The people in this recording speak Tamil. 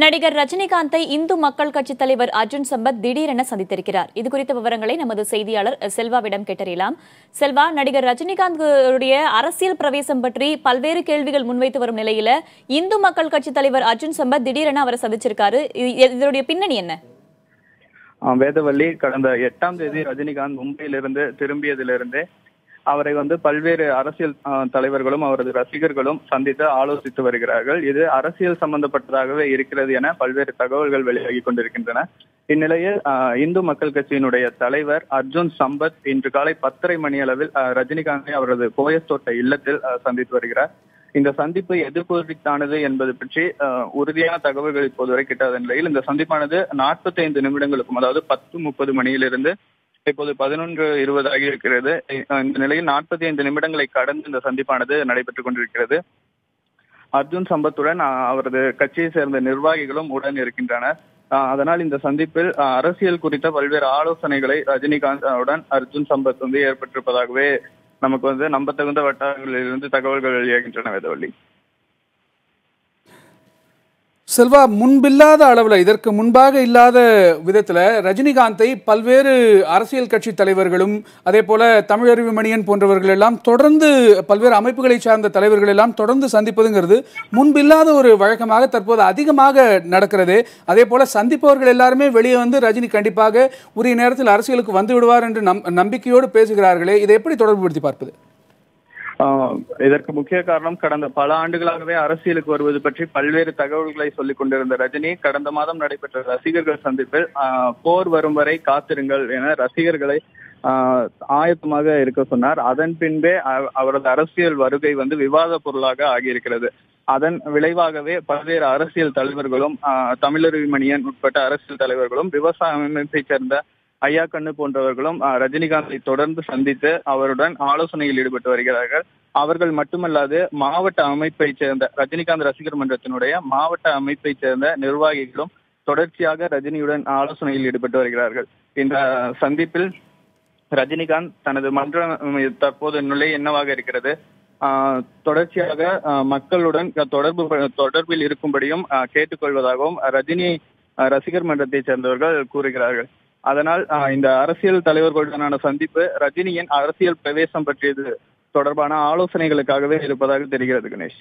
நடிகர் ரஜினிகாந்தை இந்து மக்கள் கட்சித் தலைவர் அர்ஜுன் சம்பத் திடீரென சந்தித்திருக்கிறார். இதுகுறித்த விவரங்களை நமது செய்தியாளர் செல்வாவிடம் கேட்டறியலாம். செல்வா, நடிகர் ரஜினிகாந்த் அரசியல் பிரவேசம் பற்றி பல்வேறு கேள்விகள் முன்வைத்து வரும் நிலையில இந்து மக்கள் கட்சித் தலைவர் அர்ஜுன் சம்பத் திடீரென அவரை சந்திச்சிருக்காரு. இதனுடைய பின்னணி என்ன? வேதவள்ளி, கடந்த 8ஆம் தேதி ரஜினிகாந்த் மும்பையிலிருந்து திரும்பியதிலிருந்து அவரை பல்வேறு அரசியல் தலைவர்களும் அவரது ரசிகர்களும் சந்தித்து ஆலோசித்து வருகிறார்கள். இது அரசியல் சம்பந்தப்பட்டதாகவே இருக்கிறது என பல்வேறு தகவல்கள் வெளியாகி கொண்டிருக்கின்றன. இந்நிலையில் இந்து மக்கள் கட்சியினுடைய தலைவர் அர்ஜுன் சம்பத் இன்று காலை 10:30 மணி அளவில் ரஜினிகாந்தை அவரது கோயத்தோட்ட இல்லத்தில் சந்தித்து வருகிறார். இந்த சந்திப்பு எது குறித்தானது என்பது பற்றி உறுதியான தகவல்கள் இப்போதுவரை கிட்டாத நிலையில் இந்த சந்திப்பானது 45 நிமிடங்களுக்கும், அதாவது 10:30 மணியிலிருந்து இப்போது 11:20 ஆகி இருக்கிறது. இந்த நிலையில் 45 நிமிடங்களை கடந்து இந்த சந்திப்பானது நடைபெற்றுக் கொண்டிருக்கிறது. அர்ஜுன் சம்பத்துடன் அவரது கட்சியை சேர்ந்த நிர்வாகிகளும் உடன் இருக்கின்றனர். அதனால் இந்த சந்திப்பில் அரசியல் குறித்த பல்வேறு ஆலோசனைகளை ரஜினிகாந்த் உடன் அர்ஜுன் சம்பத் ஏற்பட்டிருப்பதாகவே நமக்கு நம்பத்தகுந்த வட்டாரங்களிலிருந்து தகவல்கள் வெளியாகின்றன. வேதவள்ளி, செல்வா, முன்பில்லாத அளவில், இதற்கு முன்பாக இல்லாத விதத்தில் ரஜினிகாந்தை பல்வேறு அரசியல் கட்சி தலைவர்களும் அதே போல தமிழறிவு மணியன் போன்றவர்கள் எல்லாம் தொடர்ந்து, பல்வேறு அமைப்புகளை சார்ந்த தலைவர்கள் எல்லாம் தொடர்ந்து சந்திப்பதுங்கிறது முன்பில்லாத ஒரு வழக்கமாக தற்போது அதிகமாக நடக்கிறது. அதே போல சந்திப்பவர்கள் எல்லாருமே வெளியே ரஜினி கண்டிப்பாக உரிய நேரத்தில் அரசியலுக்கு வந்து விடுவார் என்று நம்பிக்கையோடு பேசுகிறார்களே, இதை எப்படி தொடர்புபடுத்தி பார்ப்பது? இதற்கு முக்கிய காரணம், கடந்த பல ஆண்டுகளாகவே அரசியலுக்கு வருவது பற்றி பல்வேறு தகவல்களை சொல்லிக் கொண்டிருந்த ரஜினி கடந்த மாதம் நடைபெற்ற ரசிகர்கள் சந்திப்பில் போர் வரும் வரை காத்திருங்கள் என ரசிகர்களை ஆயத்தமாக இருக்க சொன்னார். அதன் பின்பே அவரது அரசியல் வருகை விவாத பொருளாக ஆகியிருக்கிறது. அதன் விளைவாகவே பல்வேறு அரசியல் தலைவர்களும் தமிழறிவு மணியன் உட்பட்ட அரசியல் தலைவர்களும் விவசாய அமைப்பை சேர்ந்த ஐயா கண்ணு போன்றவர்களும் ரஜினிகாந்தை தொடர்ந்து சந்தித்து அவருடன் ஆலோசனையில் ஈடுபட்டு வருகிறார்கள். அவர்கள் மட்டுமல்லாது மாவட்ட அமைப்பை சேர்ந்த ரஜினிகாந்த் ரசிகர் மன்றத்தினுடைய மாவட்ட அமைப்பை சேர்ந்த நிர்வாகிகளும் தொடர்ச்சியாக ரஜினியுடன் ஆலோசனையில் ஈடுபட்டு வருகிறார்கள். இந்த சந்திப்பில் ரஜினிகாந்த் தனது மன்றம் தற்போது நிலை என்னவாக இருக்கிறது, தொடர்ச்சியாக மக்களுடன் தொடர்பில் இருக்கும்படியும் கேட்டுக்கொள்வதாகவும் ரஜினி ரசிகர் மன்றத்தை சேர்ந்தவர்கள் கூறுகிறார்கள். அதனால் இந்த அரசியல் தலைவர்களுடனான சந்திப்பு ரஜினியின் அரசியல் பிரவேசம் பற்றியது தொடர்பான ஆலோசனைகளுக்காகவே இருப்பதாக தெரிகிறது. கணேஷ்.